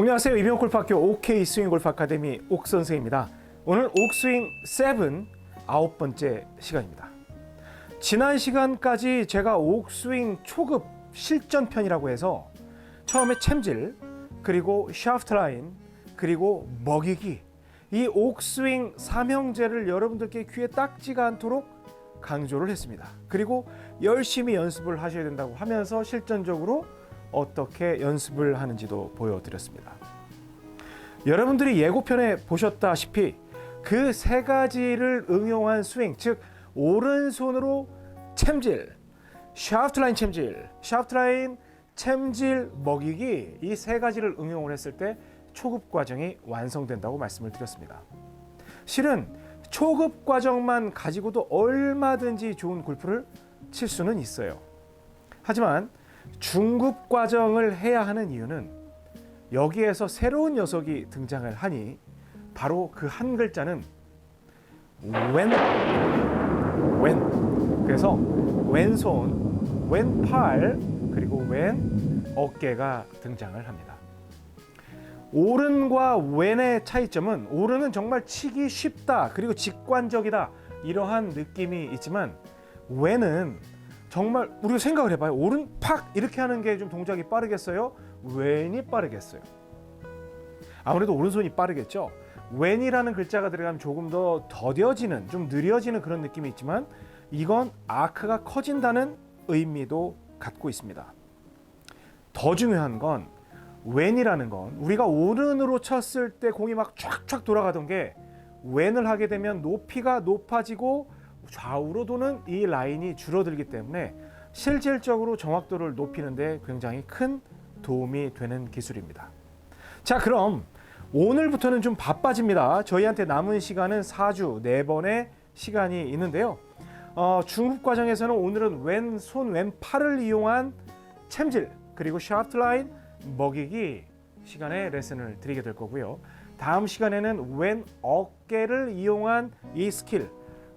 안녕하세요. 이병골프학교 OK 스윙 골프 아카데미 옥 선생입니다. 오늘 옥스윙 7 9번째 시간입니다. 지난 시간까지 제가 옥스윙 초급 실전편이라고 해서 처음에 챔질, 그리고 샤프트 라인, 그리고 먹이기, 이 옥스윙 삼형제를 여러분들께 귀에 딱지가 않도록 강조를 했습니다. 그리고 열심히 연습을 하셔야 된다고 하면서 실전적으로 어떻게 연습을 하는지도 보여드렸습니다. 여러분들이 예고편에 보셨다시피 그 세 가지를 응용한 스윙, 즉 오른손으로 챔질, 샤프트 라인 챔질, 샤프트 라인 챔질 먹이기, 이 세 가지를 응용을 했을 때 초급 과정이 완성된다고 말씀을 드렸습니다. 실은 초급 과정만 가지고도 얼마든지 좋은 골프를 칠 수는 있어요. 하지만 중급 과정을 해야 하는 이유는 여기에서 새로운 녀석이 등장을 하니 바로 그 한 글자는 왼. 그래서 왼손, 왼팔, 그리고 왼 어깨가 등장을 합니다. 오른과 왼의 차이점은 오른은 정말 치기 쉽다, 그리고 직관적이다, 이러한 느낌이 있지만 왼은 정말 우리가 생각을 해봐요. 오른 팍 이렇게 하는 게 좀 동작이 빠르겠어요? 왼이 빠르겠어요? 아무래도 오른손이 빠르겠죠. 왼이라는 글자가 들어가면 조금 더 더뎌지는, 좀 느려지는 그런 느낌이 있지만 이건 아크가 커진다는 의미도 갖고 있습니다. 더 중요한 건 왼이라는 건 우리가 오른으로 쳤을 때 공이 막 쫙쫙 돌아가던 게 왼을 하게 되면 높이가 높아지고 좌우로 도는 이 라인이 줄어들기 때문에 실질적으로 정확도를 높이는 데 굉장히 큰 도움이 되는 기술입니다. 자, 그럼 오늘부터는 좀 바빠집니다. 저희한테 남은 시간은 4주 4번의 시간이 있는데요. 중급 과정에서는 오늘은 왼손, 왼팔을 이용한 챔질, 그리고 샤프트 라인 먹이기 시간에 레슨을 드리게 될 거고요. 다음 시간에는 왼 어깨를 이용한 이 스킬,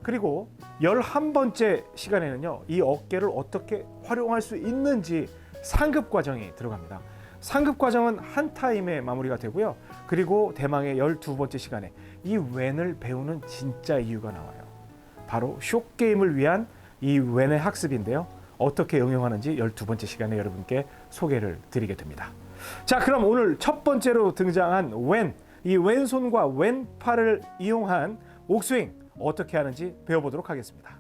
그리고 11번째 시간에는요, 이 어깨를 어떻게 활용할 수 있는지 상급 과정이 들어갑니다. 상급 과정은 한 타임에 마무리가 되고요. 그리고 대망의 12번째 시간에 이 왼을 배우는 진짜 이유가 나와요. 바로 숏게임을 위한 이 왼의 학습인데요. 어떻게 응용하는지 12번째 시간에 여러분께 소개를 드리게 됩니다. 자, 그럼 오늘 첫 번째로 등장한 왼, 이 왼손과 왼팔을 이용한 옥스윙 어떻게 하는지 배워보도록 하겠습니다.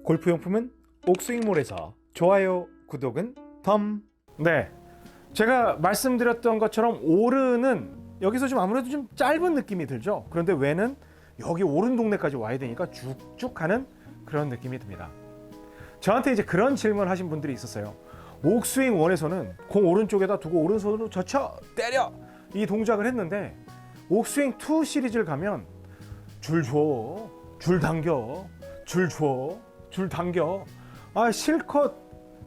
골프용품은 옥스윙몰에서 좋아요, 구독은 덤. 네, 제가 말씀드렸던 것처럼 오른은 여기서 좀 아무래도 좀 짧은 느낌이 들죠. 그런데 왼은 여기 오른 동네까지 와야 되니까 쭉쭉 가는 그런 느낌이 듭니다. 저한테 이제 그런 질문을 하신 분들이 있었어요. 옥스윙 원에서는 공 오른쪽에다 두고 오른손으로 젖혀 때려 이 동작을 했는데 옥스윙 2 시리즈를 가면 줄 줘, 줄 당겨, 줄 줘, 줄 당겨. 실컷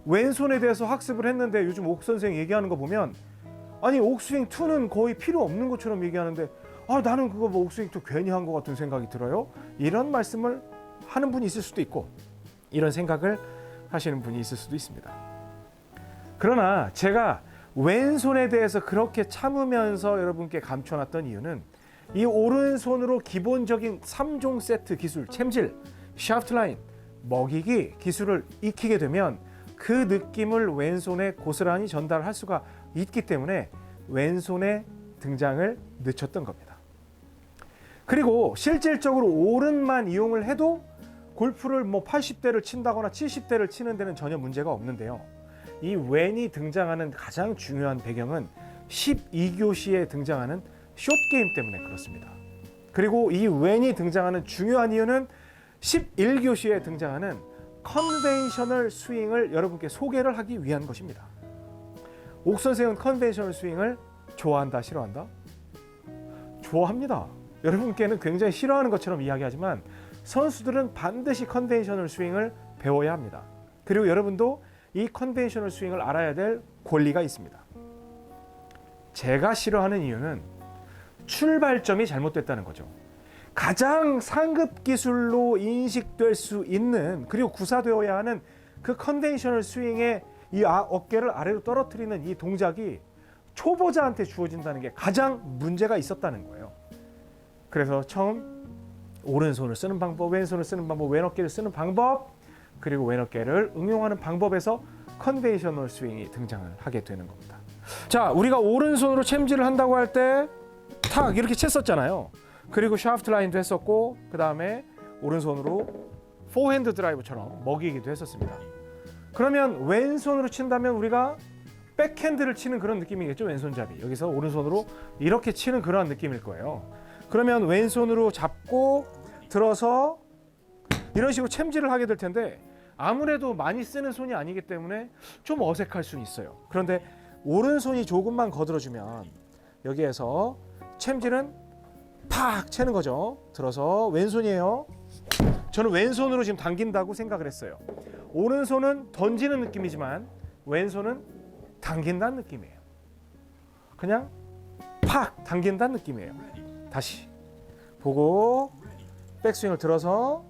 왼손에 대해서 학습을 했는데 요즘 옥 선생 얘기하는 거 보면 아니 옥스윙 2는 거의 필요 없는 것처럼 얘기하는데 나는 그거 뭐 옥스윙 2 괜히 한 것 같은 생각이 들어요. 이런 말씀을 하는 분이 있을 수도 있고 이런 생각을 하시는 분이 있을 수도 있습니다. 그러나 제가 왼손에 대해서 그렇게 참으면서 여러분께 감춰놨던 이유는 이 오른손으로 기본적인 3종 세트 기술, 챔질, 샤프트 라인, 먹이기 기술을 익히게 되면 그 느낌을 왼손에 고스란히 전달할 수가 있기 때문에 왼손의 등장을 늦췄던 겁니다. 그리고 실질적으로 오른만 이용을 해도 골프를 뭐 80대를 친다거나 70대를 치는 데는 전혀 문제가 없는데요. 이 왼이 등장하는 가장 중요한 배경은 12교시에 등장하는 숏게임 때문에 그렇습니다. 그리고 이 왼이 등장하는 중요한 이유는 11교시에 등장하는 컨벤셔널 스윙을 여러분께 소개를 하기 위한 것입니다. 옥 선생은 컨벤셔널 스윙을 좋아한다, 싫어한다? 좋아합니다. 여러분께는 굉장히 싫어하는 것처럼 이야기하지만 선수들은 반드시 컨벤셔널 스윙을 배워야 합니다. 그리고 여러분도 이 컨벤셔널 스윙을 알아야 될 권리가 있습니다. 제가 싫어하는 이유는 출발점이 잘못됐다는 거죠. 가장 상급 기술로 인식될 수 있는, 그리고 구사되어야 하는 그 컨벤셔널 스윙의 이 어깨를 아래로 떨어뜨리는 이 동작이 초보자한테 주어진다는 게 가장 문제가 있었다는 거예요. 그래서 처음 오른손을 쓰는 방법, 왼손을 쓰는 방법, 왼어깨를 쓰는 방법, 그리고 왼어깨를 응용하는 방법에서 컨벤셔널 스윙이 등장을 하게 되는 겁니다. 자, 우리가 오른손으로 챔질을 한다고 할 때 탁 이렇게 쳤었잖아요. 그리고 샤프트 라인도 했었고, 그 다음에 오른손으로 포핸드 드라이브처럼 먹이기도 했었습니다. 그러면 왼손으로 친다면 우리가 백핸드를 치는 그런 느낌이겠죠. 왼손잡이. 여기서 오른손으로 이렇게 치는 그런 느낌일 거예요. 그러면 왼손으로 잡고 들어서 이런 식으로 챔질을 하게 될 텐데 아무래도 많이 쓰는 손이 아니기 때문에 좀 어색할 수는 있어요. 그런데 오른손이 조금만 거들어주면 여기에서 챔질은 팍 채는 거죠. 들어서 왼손이에요. 저는 왼손으로 지금 당긴다고 생각을 했어요. 오른손은 던지는 느낌이지만 왼손은 당긴다는 느낌이에요. 그냥 팍 당긴다는 느낌이에요. 다시 보고 백스윙을 들어서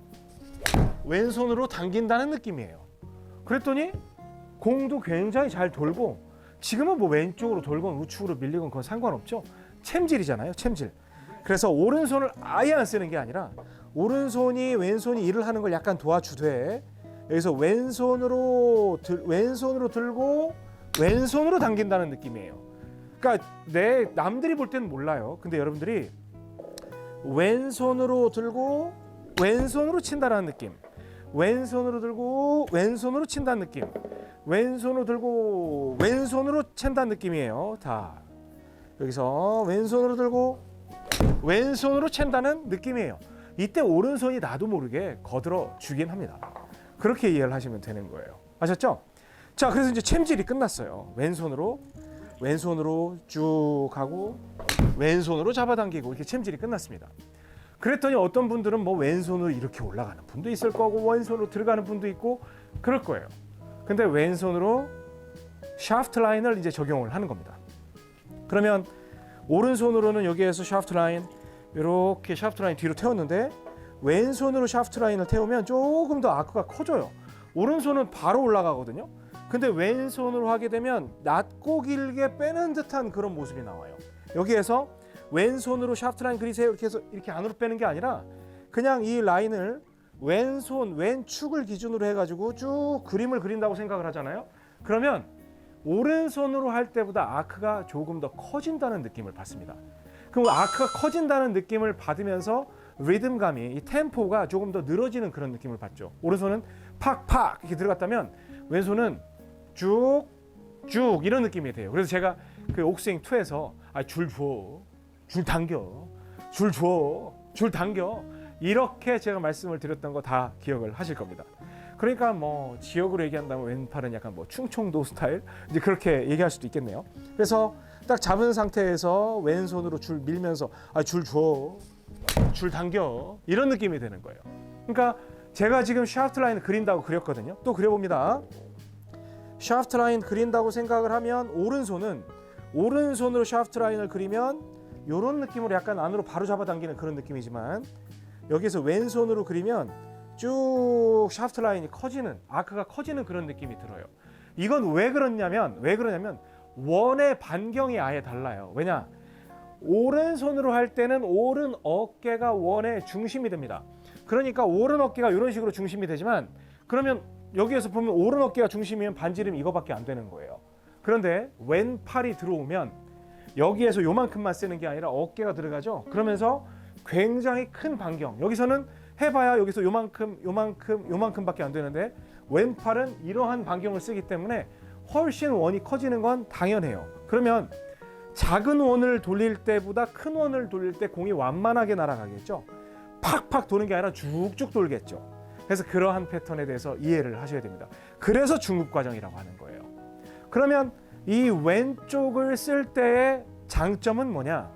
왼손으로 당긴다는 느낌이에요. 그랬더니 공도 굉장히 잘 돌고, 지금은 뭐 왼쪽으로 돌건 우측으로 밀리건 그건 상관없죠. 챔질이잖아요. 챔질. 그래서 오른손을 아예 안 쓰는 게 아니라 오른손이 왼손이 일을 하는 걸 약간 도와주되 여기서 왼손으로 들고 왼손으로 당긴다는 느낌이에요. 그러니까 남들이 볼 때는 몰라요. 근데 여러분들이 왼손으로 들고 왼손으로 친다는 느낌, 왼손으로 들고 왼손으로 친다는 느낌, 왼손으로 들고 왼손으로 친다는 느낌이에요. 다 여기서 왼손으로 들고 왼손으로 챈다는 느낌이에요. 이때 오른손이 나도 모르게 거들어 주긴 합니다. 그렇게 이해를 하시면 되는 거예요. 아셨죠? 자, 그래서 이제 챔질이 끝났어요. 왼손으로 쭉 하고 왼손으로 잡아당기고 이렇게 챔질이 끝났습니다. 그랬더니 어떤 분들은 뭐 왼손으로 이렇게 올라가는 분도 있을 거고 왼손으로 들어가는 분도 있고 그럴 거예요. 근데 왼손으로 샤프트 라인을 이제 적용을 하는 겁니다. 그러면 오른손으로는 여기에서 샤프트 라인 이렇게 샤프트 라인 뒤로 태웠는데 왼손으로 샤프트 라인을 태우면 조금 더 아크가 커져요. 오른손은 바로 올라가거든요. 근데 왼손으로 하게 되면 낮고 길게 빼는 듯한 그런 모습이 나와요. 여기에서 왼손으로 샤프트 라인 그리세요 이렇게 해서 이렇게 안으로 빼는 게 아니라 그냥 이 라인을 왼축을 기준으로 해가지고 쭉 그림을 그린다고 생각을 하잖아요. 그러면 오른손으로 할 때보다 아크가 조금 더 커진다는 느낌을 받습니다. 그럼 아크가 커진다는 느낌을 받으면서 리듬감이, 이 템포가 조금 더 늘어지는 그런 느낌을 받죠. 오른손은 팍팍 이렇게 들어갔다면 왼손은 쭉 이런 느낌이 돼요. 그래서 제가 그 옥스윙 2에서 줄 줘, 줄 당겨, 줄 줘, 줄 당겨 이렇게 제가 말씀을 드렸던 거 다 기억을 하실 겁니다. 그러니까 뭐 지역으로 얘기한다면 왼팔은 약간 뭐 충청도 스타일 이제 그렇게 얘기할 수도 있겠네요. 그래서 딱 잡은 상태에서 왼손으로 줄 밀면서 줄 줘, 줄 당겨 이런 느낌이 되는 거예요. 그러니까 제가 지금 샤프트 라인을 그린다고 그렸거든요. 또 그려봅니다. 샤프트 라인 그린다고 생각을 하면 오른손으로 샤프트 라인을 그리면 이런 느낌으로 약간 안으로 바로 잡아당기는 그런 느낌이지만 여기서 왼손으로 그리면 쭉 샤프트 라인이 커지는, 아크가 커지는 그런 느낌이 들어요. 이건 왜 그러냐면 원의 반경이 아예 달라요. 왜냐? 오른손으로 할 때는 오른 어깨가 원의 중심이 됩니다. 그러니까 오른 어깨가 이런 식으로 중심이 되지만 그러면 여기에서 보면 오른 어깨가 중심이면 반지름 이거밖에 안 되는 거예요. 그런데 왼팔이 들어오면 여기에서 요만큼만 쓰는 게 아니라 어깨가 들어가죠. 그러면서 굉장히 큰 반경, 여기서는 해봐야 여기서 요만큼밖에 안 되는데 왼팔은 이러한 반경을 쓰기 때문에 훨씬 원이 커지는 건 당연해요. 그러면 작은 원을 돌릴 때보다 큰 원을 돌릴 때 공이 완만하게 날아가겠죠. 팍팍 도는 게 아니라 쭉쭉 돌겠죠. 그래서 그러한 패턴에 대해서 이해를 하셔야 됩니다. 그래서 중급 과정이라고 하는 거예요. 그러면 이 왼쪽을 쓸 때의 장점은 뭐냐?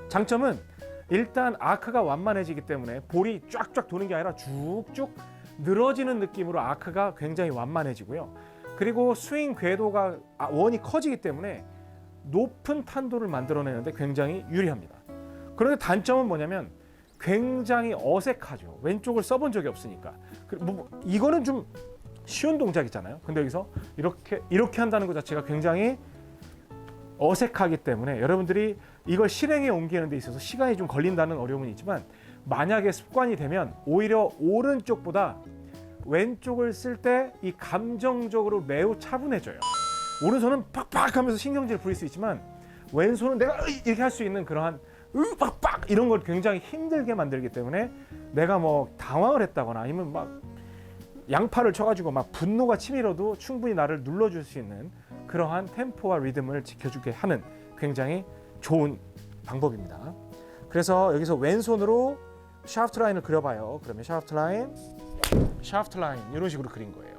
장점은 일단 아크가 완만해지기 때문에 볼이 쫙쫙 도는 게 아니라 쭉쭉 늘어지는 느낌으로 아크가 굉장히 완만해지고요. 그리고 스윙 궤도가 원이 커지기 때문에 높은 탄도를 만들어내는데 굉장히 유리합니다. 그런데 단점은 뭐냐면 굉장히 어색하죠. 왼쪽을 써본 적이 없으니까. 이거는 좀 쉬운 동작이잖아요. 근데 여기서 이렇게 한다는 것 자체가 굉장히 어색하기 때문에 여러분들이 이걸 실행에 옮기는 데 있어서 시간이 좀 걸린다는 어려움은 있지만 만약에 습관이 되면 오히려 오른쪽보다 왼쪽을 쓸 때 이 감정적으로 매우 차분해져요. 오른손은 팍팍 하면서 신경질을 부릴 수 있지만 왼손은 내가 이렇게 할 수 있는 그러한 팍팍 이런 걸 굉장히 힘들게 만들기 때문에 내가 뭐 당황을 했다거나 아니면 막 양팔을 쳐가지고 막 분노가 치밀어도 충분히 나를 눌러줄 수 있는 그러한 템포와 리듬을 지켜주게 하는 굉장히 좋은 방법입니다. 그래서 여기서 왼손으로 샤프트 라인을 그려봐요. 그러면 샤프트 라인 이런 식으로 그린 거예요.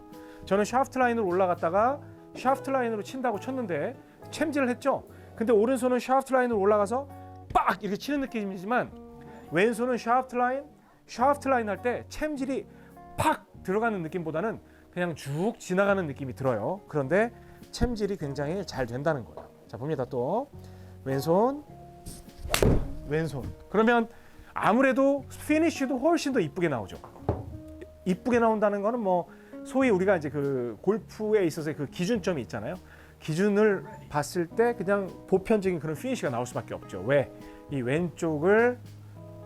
저는 샤프트 라인으로 올라갔다가 샤프트 라인으로 친다고 쳤는데 챔질을 했죠. 근데 오른손은 샤프트 라인으로 올라가서 빡 이렇게 치는 느낌이지만 왼손은 샤프트 라인 할 때 챔질이 팍 들어가는 느낌보다는 그냥 쭉 지나가는 느낌이 들어요. 그런데 챔질이 굉장히 잘 된다는 거예요. 자, 봅니다. 또 왼손. 그러면 아무래도 피니쉬도 훨씬 더 이쁘게 나오죠. 이쁘게 나온다는 거는 뭐 소위 우리가 이제 그 골프에 있어서의 그 기준점이 있잖아요. 기준을 봤을 때 그냥 보편적인 그런 피니쉬가 나올 수밖에 없죠. 왜? 이 왼쪽을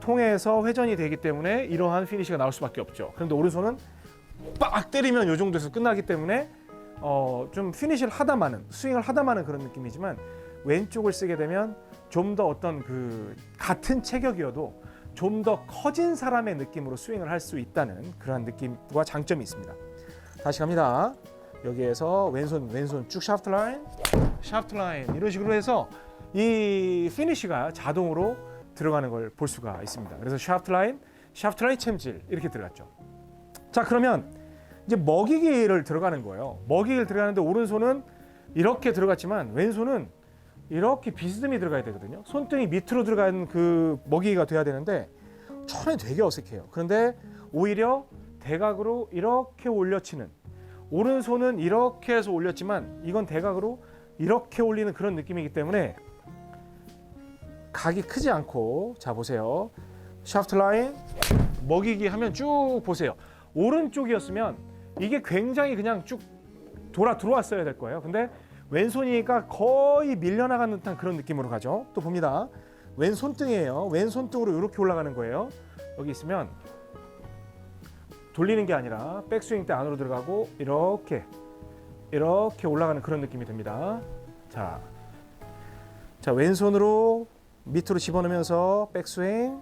통해서 회전이 되기 때문에 이러한 피니쉬가 나올 수밖에 없죠. 그런데 오른손은 빡 때리면 이 정도에서 끝나기 때문에 좀 피니쉬를 하다마는 스윙을 하다마는 그런 느낌이지만 왼쪽을 쓰게 되면 좀 더 어떤 그 같은 체격이어도 좀 더 커진 사람의 느낌으로 스윙을 할 수 있다는 그러한 느낌과 장점이 있습니다. 다시 갑니다. 여기에서 왼손 쭉 샤프트 라인 이런 식으로 해서 이 피니쉬가 자동으로 들어가는 걸 볼 수가 있습니다. 그래서 샤프트 라인 챔질 이렇게 들어갔죠. 자, 그러면 이제 먹이기를 들어가는 거예요. 먹이기를 들어가는데 오른손은 이렇게 들어갔지만 왼손은 이렇게 비스듬히 들어가야 되거든요. 손등이 밑으로 들어가는 그 먹이기가 돼야 되는데 처음에 되게 어색해요. 그런데 오히려 대각으로 이렇게 올려치는, 오른손은 이렇게 해서 올렸지만 이건 대각으로 이렇게 올리는 그런 느낌이기 때문에 각이 크지 않고, 자 보세요. 샤프트 라인 먹이기 하면 쭉 보세요. 오른쪽이었으면 이게 굉장히 그냥 쭉 들어왔어야 될 거예요. 근데 왼손이니까 거의 밀려나가는 듯한 그런 느낌으로 가죠. 또 봅니다. 왼손등이에요. 왼손등으로 이렇게 올라가는 거예요. 여기 있으면 돌리는 게 아니라 백스윙 때 안으로 들어가고 이렇게 올라가는 그런 느낌이 듭니다. 자 왼손으로 밑으로 집어넣으면서 백스윙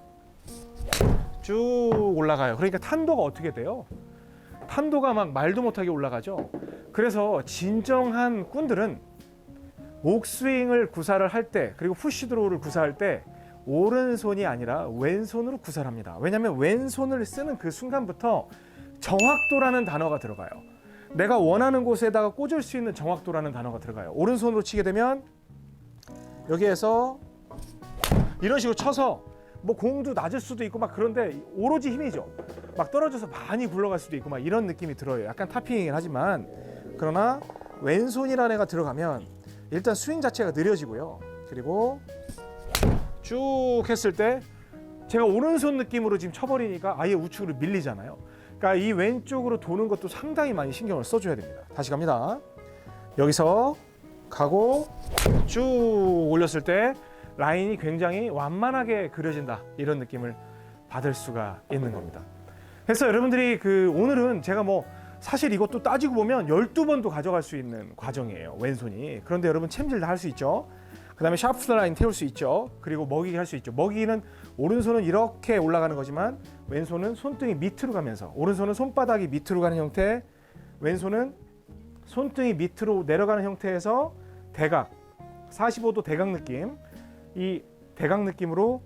쭉 올라가요. 그러니까 탄도가 어떻게 돼요? 탄도가 막 말도 못하게 올라가죠. 그래서 진정한 꾼들은 옥스윙을 구사를 할 때, 그리고 푸시드로우를 구사할 때 오른손이 아니라 왼손으로 구사를 합니다. 왜냐하면 왼손을 쓰는 그 순간부터 정확도라는 단어가 들어가요. 내가 원하는 곳에다가 꽂을 수 있는 정확도라는 단어가 들어가요. 오른손으로 치게 되면 여기에서 이런 식으로 쳐서 뭐 공도 낮을 수도 있고 막, 그런데 오로지 힘이죠. 막 떨어져서 많이 굴러갈 수도 있고 막 이런 느낌이 들어요. 약간 타핑이긴 하지만, 그러나 왼손이라는 애가 들어가면 일단 스윙 자체가 느려지고요. 그리고 쭉 했을 때 제가 오른손 느낌으로 지금 쳐버리니까 아예 우측으로 밀리잖아요. 그러니까 이 왼쪽으로 도는 것도 상당히 많이 신경을 써줘야 됩니다. 다시 갑니다. 여기서 가고 쭉 올렸을 때 라인이 굉장히 완만하게 그려진다, 이런 느낌을 받을 수가 있는 겁니다. 그래서 여러분들이 오늘은 제가 뭐 사실 이것도 따지고 보면 12번도 가져갈 수 있는 과정이에요, 왼손이. 그런데 여러분 챔질 다 할 수 있죠. 그 다음에 샤프트 라인 태울 수 있죠. 그리고 먹이기 할 수 있죠. 먹이기는 오른손은 이렇게 올라가는 거지만 왼손은 손등이 밑으로 가면서, 오른손은 손바닥이 밑으로 가는 형태, 왼손은 손등이 밑으로 내려가는 형태에서 대각, 45도 대각 느낌, 이 대각 느낌으로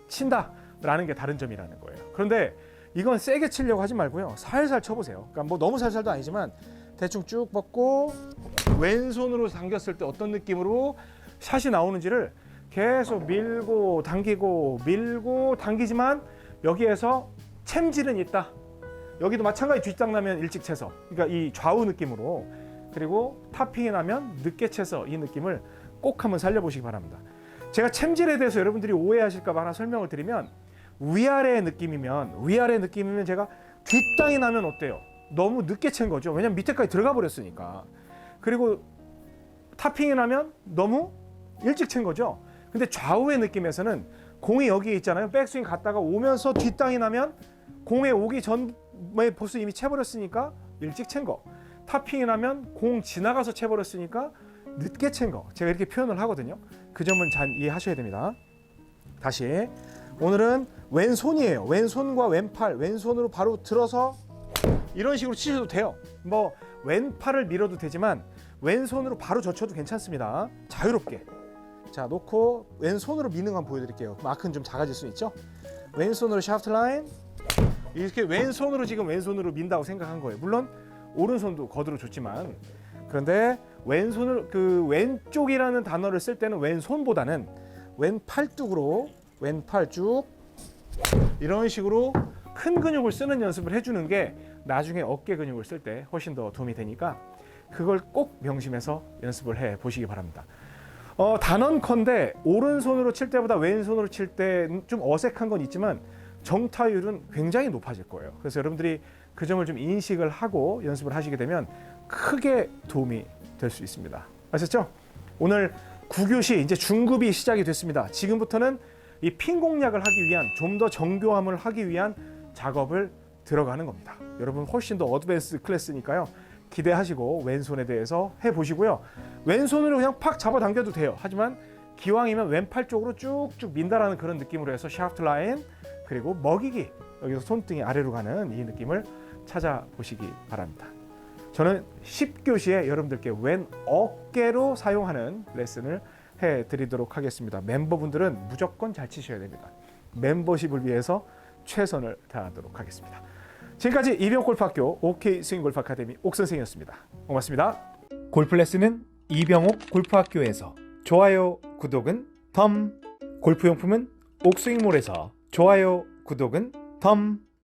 친다라는 게 다른 점이라는 거예요. 그런데 이건 세게 치려고 하지 말고요, 살살 쳐보세요. 그러니까 뭐 너무 살살도 아니지만 대충 쭉 뻗고 왼손으로 당겼을 때 어떤 느낌으로 샷이 나오는지를 계속 밀고 당기지만 여기에서 챔질은 있다. 여기도 마찬가지 뒷땅 나면 일찍 채서, 그러니까 이 좌우 느낌으로, 그리고 타핑이 나면 늦게 채서, 이 느낌을 꼭 한번 살려보시기 바랍니다. 제가 챔질에 대해서 여러분들이 오해하실까 봐 하나 설명을 드리면, 위아래 느낌이면 제가 뒷땅이 나면 어때요? 너무 늦게 챈 거죠. 왜냐면 밑에까지 들어가 버렸으니까. 그리고 탑핑이 나면 너무 일찍 친 거죠. 근데 좌우의 느낌에서는 공이 여기에 있잖아요. 백스윙 갔다가 오면서 뒷땅이 나면 공에 오기 전에 벌써 이미 채버렸으니까 일찍 친 거. 탑핑이 나면 공 지나가서 채버렸으니까 늦게 친 거. 제가 이렇게 표현을 하거든요. 그 점은 잘 이해하셔야 됩니다. 다시 오늘은 왼손이에요. 왼손과 왼팔, 왼손으로 바로 들어서 이런 식으로 치셔도 돼요. 뭐 왼팔을 밀어도 되지만 왼손으로 바로 젖혀도 괜찮습니다. 자유롭게. 자, 놓고 왼손으로 미는 거 한번 보여드릴게요. 마크는 좀 작아질 수 있죠. 왼손으로 샤프트 라인. 이렇게 왼손으로 지금 왼손으로 민다고 생각한 거예요. 물론 오른손도 거드로 좋지만, 그런데 왼손을 그 왼쪽이라는 단어를 쓸 때는 왼손보다는 왼팔뚝으로 왼팔 쭉 이런 식으로 큰 근육을 쓰는 연습을 해주는 게 나중에 어깨 근육을 쓸 때 훨씬 더 도움이 되니까 그걸 꼭 명심해서 연습을 해 보시기 바랍니다. 단언컨대 오른손으로 칠 때보다 왼손으로 칠 때 좀 어색한 건 있지만 정타율은 굉장히 높아질 거예요. 그래서 여러분들이 그 점을 좀 인식을 하고 연습을 하시게 되면 크게 도움이 될 수 있습니다. 아셨죠? 오늘 9교시 이제 중급이 시작이 됐습니다. 지금부터는 이 핀 공략을 하기 위한 좀 더 정교함을 하기 위한 작업을 들어가는 겁니다. 여러분 훨씬 더 어드밴스 클래스니까요. 기대하시고 왼손에 대해서 해보시고요. 왼손으로 그냥 팍 잡아당겨도 돼요. 하지만 기왕이면 왼팔 쪽으로 쭉쭉 민다라는 그런 느낌으로 해서 샤프트 라인 그리고 먹이기, 여기서 손등이 아래로 가는 이 느낌을 찾아보시기 바랍니다. 저는 10교시에 여러분들께 왼 어깨로 사용하는 레슨을 해드리도록 하겠습니다. 멤버분들은 무조건 잘 치셔야 됩니다. 멤버십을 위해서 최선을 다하도록 하겠습니다. 지금까지 이병옥골프학교 OK스윙골프 아카데미 옥선생이었습니다. 고맙습니다. 골프 레슨은 이병옥 골프학교에서 좋아요, 구독은 덤. 골프용품은 옥스윙몰에서 좋아요, 구독은 덤.